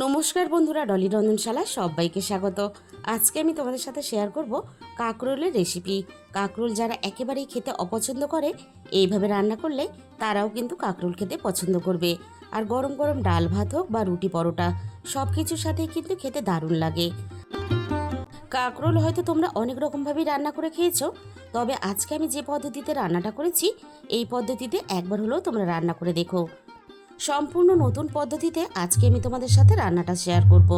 নমস্কার বন্ধুরা, ডলি রন্ধনশালায় সবাইকে স্বাগত। আজকে আমি তোমাদের সাথে শেয়ার করব কাকরোলের রেসিপি। কাকরোল যারা একেবারেই খেতে অপছন্দ করে, এইভাবে রান্না করলে তারাও কিন্তু কাকরোল খেতে পছন্দ করবে। আর গরম গরম ডাল ভাত হোক বা রুটি পরোটা, সব কিছুর সাথেই কিন্তু খেতে দারুণ লাগে। কাকরোল হয়তো তোমরা অনেক রকমভাবেই রান্না করে খেয়েছো, তবে আজকে আমি যে পদ্ধতিতে রান্নাটা করেছি, এই পদ্ধতিতে একবার হলেও তোমরা রান্না করে দেখো। সম্পূর্ণ নতুন পদ্ধতিতে আজকে আমি তোমাদের সাথে রান্নাটা শেয়ার করব,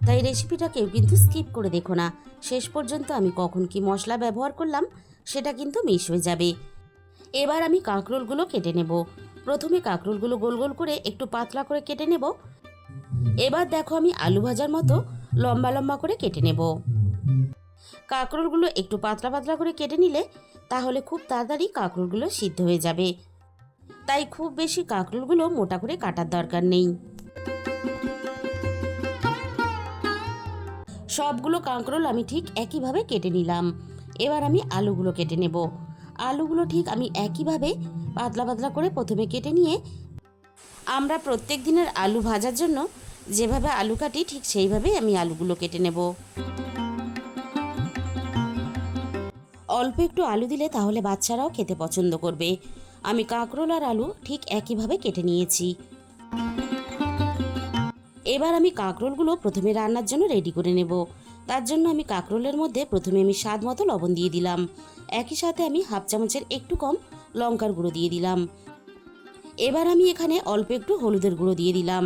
তাই রেসিপিটা কেউ কিন্তু স্কিপ করে দেখো না। শেষ পর্যন্ত আমি কখন কি মশলা ব্যবহার করলাম সেটা কিন্তু মিস হয়ে যাবে। এবার আমি কাঁকরোলগুলো কেটে নেব। প্রথমে কাঁকরোলগুলো গোল গোল করে একটু পাতলা করে কেটে নেব। এবার দেখো আমি আলু ভাজার মতো লম্বা লম্বা করে কেটে নেব। কাঁকরোলগুলো একটু পাতলা পাতলা করে কেটে নিলে তাহলে খুব তাড়াতাড়ি কাঁকরোলগুলো সিদ্ধ হয়ে যাবে, তাই খুব বেশি কাঁকরোলগুলো মোটা করে কাটার দরকার নেই। সবগুলো কাঁকরোল আমি ঠিক একইভাবে কেটে নিলাম। এবার আমি আলুগুলো কেটে নেব। আলুগুলো ঠিক আমি একইভাবে পাতলা পাতলা করে প্রথমে কেটে নিয়ে, আমরা প্রত্যেক দিনের আলু ভাজার জন্য যেভাবে আলু কাটি ঠিক সেইভাবেই আমি আলুগুলো কেটে নেব। অল্প একটু আলু দিলে তাহলে বাচ্চারাও খেতে পছন্দ করবে। আমি কাঁকরোল আর আলু ঠিক একইভাবে কেটে নিয়েছি। এবার আমি কাঁকরোলগুলো প্রথমে রান্নার জন্য রেডি করে নেব। তার জন্য আমি কাঁকরোলের মধ্যে প্রথমে আমি স্বাদ মতো লবণ দিয়ে দিলাম। একই সাথে আমি হাফ চামচের একটু কম লঙ্কার গুঁড়ো দিয়ে দিলাম। এবার আমি এখানে অল্প একটু হলুদের গুঁড়ো দিয়ে দিলাম।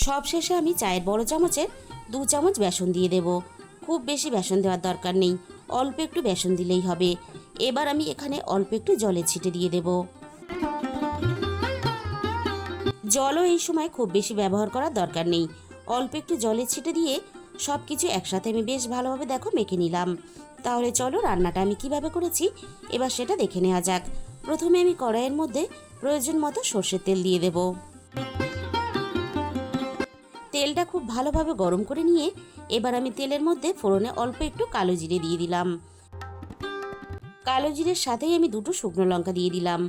সবশেষে আমি চায়ের বড় চামচের 2 চামচ বেসন দিয়ে দেব। খুব বেশি বেসন দেওয়ার দরকার নেই, অল্প একটু বেসন দিলেই হবে। এবার আমি এখানে অল্প একটু জলের ছিটে দিয়ে দেব। জলও এই সময় খুব বেশি ব্যবহার করার দরকার নেই, অল্প একটু জলের ছিটে দিয়ে সব কিছু একসাথে আমি বেশ ভালোভাবে দেখো মেখে নিলাম। তাহলে চলো রান্নাটা আমি কিভাবে করেছি এবার সেটা দেখে নেওয়া যাক। প্রথমে আমি কড়াইয়ের মধ্যে প্রয়োজন মতো সর্ষের তেল দিয়ে দেব। তেলটা খুব ভালোভাবে গরম করে নিয়ে এবার আমি তেলের মধ্যে ফোড়নে অল্প একটু কালো জিরে দিয়ে দিলাম। কালো জিরের সাথেই আমি 2টো শুকনো লঙ্কা দিয়ে দিলাম।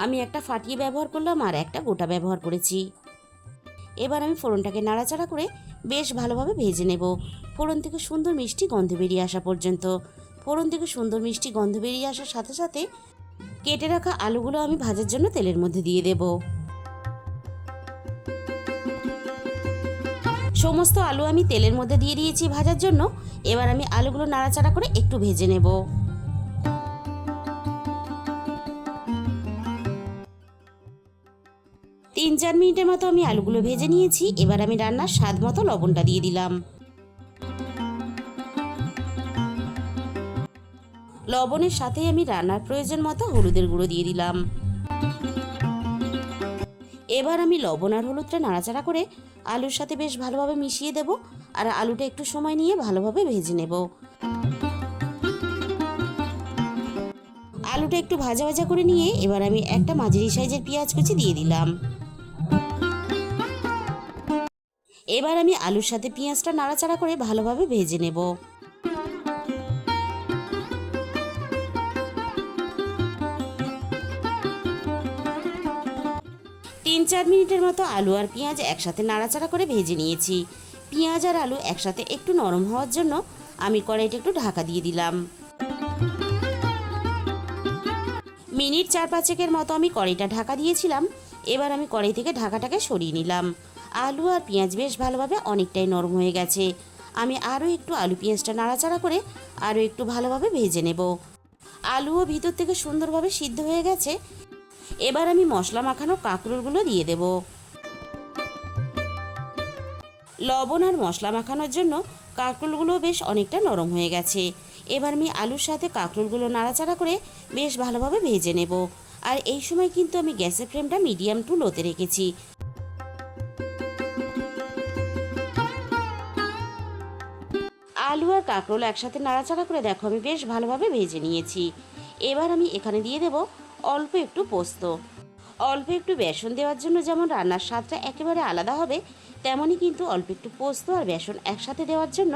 আমি একটা ফাটিয়ে ব্যবহার করলাম আর একটা গোটা ব্যবহার করেছি। এবার আমি ফোড়নটাকে নাড়াচাড়া করে বেশ ভালোভাবে ভেজে নেব, ফোড়ন থেকে সুন্দর মিষ্টি গন্ধ বেরিয়ে আসা পর্যন্ত। ফোড়ন থেকে সুন্দর মিষ্টি গন্ধ বেরিয়ে আসার সাথে সাথে কেটে রাখা আলুগুলো আমি ভাজার জন্য তেলের মধ্যে দিয়ে দেব। সমস্ত আলু আমি তেলের মধ্যে দিয়ে দিয়েছি ভাজার জন্য। এবার আমি আলুগুলো নাড়াচাড়া করে একটু ভেজে নেব। 3-4 মিনিটের মতো আমি আলুগুলো ভেজে নিয়েছি। এবার আমি রান্নার স্বাদ মতো লবণটা দিয়ে দিলাম। লবণের সাথেই আমি রান্নার প্রয়োজন মতো হলুদের গুঁড়ো দিয়ে দিলাম। এবার আমি লবণ আর হলুদটা নাড়াচাড়া করে আলুর সাথে বেশ ভালোভাবে মিশিয়ে দেব আর আলুটা একটু সময় নিয়ে ভালোভাবে ভেজে নেব। আলুটা একটু ভাজা ভাজা করে নিয়ে এবার আমি একটা মাঝারি সাইজের পেঁয়াজ কুচি দিয়ে দিলাম। এবার আমি আলুর সাথে পেঁয়াজটা নাড়াচাড়া করে ভালোভাবে ভেজে নেব। 3-4 মিনিটের মতো আলু আর পেঁয়াজ একসাথে নাড়াচাড়া করে ভেজে নিয়েছি। পেঁয়াজ আর আলু একসাথে একটু নরম হওয়ার জন্য আমি কড়াইটা একটু ঢাকা দিয়ে দিলাম। মিনিট 4-5 মতো আমি কড়াইটা ঢাকা দিয়েছিলাম। এবার আমি কড়াই থেকে ঢাকাটাকে সরিয়ে নিলাম। আলু আর পেঁয়াজ বেশ ভালোভাবে অনেকটাই নরম হয়ে গেছে। আমি আরও একটু আলু পেঁয়াজটা নাড়াচাড়া করে আরও একটু ভালোভাবে ভেজে নেব। আলুও ভিতর থেকে সুন্দরভাবে সিদ্ধ হয়ে গেছে। এবার আমি মশলা মাখানো কাঁকরোলগুলো দিয়ে দেব। লবণ আর মশলা মাখানোর জন্য কাঁকরোলগুলো বেশ অনেকটা নরম হয়ে গেছে। এবার আমি আলুর সাথে কাঁকরোলগুলো নাড়াচাড়া করে বেশ ভালোভাবে ভেজে নেব। আর এই সময় কিন্তু আমি গ্যাসের ফ্লেমটা মিডিয়াম টু লোতে রেখেছি। আলু আর কাঁকরোল একসাথে নাড়াচাড়া করে দেখো আমি বেশ ভালোভাবে ভেজে নিয়েছি। এবার আমি এখানে দিয়ে দেব অল্প একটু পোস্ত। অল্প একটু বেসন দেওয়ার জন্য যেমন রান্নার স্বাদটা একেবারে আলাদা হবে, তেমনই কিন্তু অল্প একটু পোস্ত আর বেসন একসাথে দেওয়ার জন্য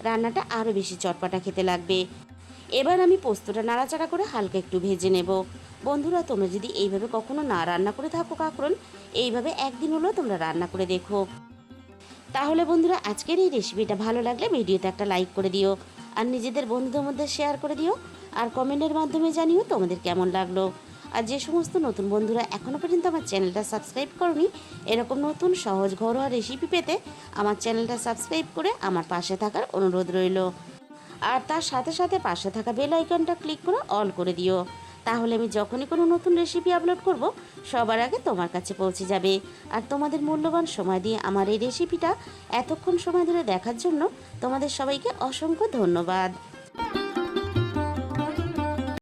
রান্নাটা আরও বেশি চটপাটা খেতে লাগবে। এবার আমি পোস্তটা নাড়াচাড়া করে হালকা একটু ভেজে নেব। বন্ধুরা, তোমরা যদি এইভাবে কখনো না রান্না করে থাকো কাঁকরোল, এইভাবে একদিন হলেও তোমরা রান্না করে দেখো। তাহলে বন্ধুরা, আজকের এই রেসিপিটা ভালো লাগলে ভিডিওতে একটা লাইক করে দিও, আর নিজেদের বন্ধুদের মধ্যে শেয়ার করে দিও, আর কমেন্টের মাধ্যমে জানিও তোমাদের কেমন লাগলো। আর যে সমস্ত নতুন বন্ধুরা এখনও পর্যন্ত আমার চ্যানেলটা সাবস্ক্রাইব করনি, এরকম নতুন সহজ ঘরোয়া রেসিপি পেতে আমার চ্যানেলটা সাবস্ক্রাইব করে আমার পাশে থাকার অনুরোধ রইল। আর তার সাথে সাথে পাশে থাকা বেল আইকনটা ক্লিক করে অল করে দিও। তাহলে আমি যখনই কোনো নতুন রেসিপি আপলোড করব, সবার আগে তোমার কাছে পৌঁছে যাবে। আর তোমাদের মূল্যবান সময় দিয়ে আমার এই রেসিপিটা এতক্ষণ সময় ধরে দেখার জন্য তোমাদের সবাইকে অসংখ্য ধন্যবাদ।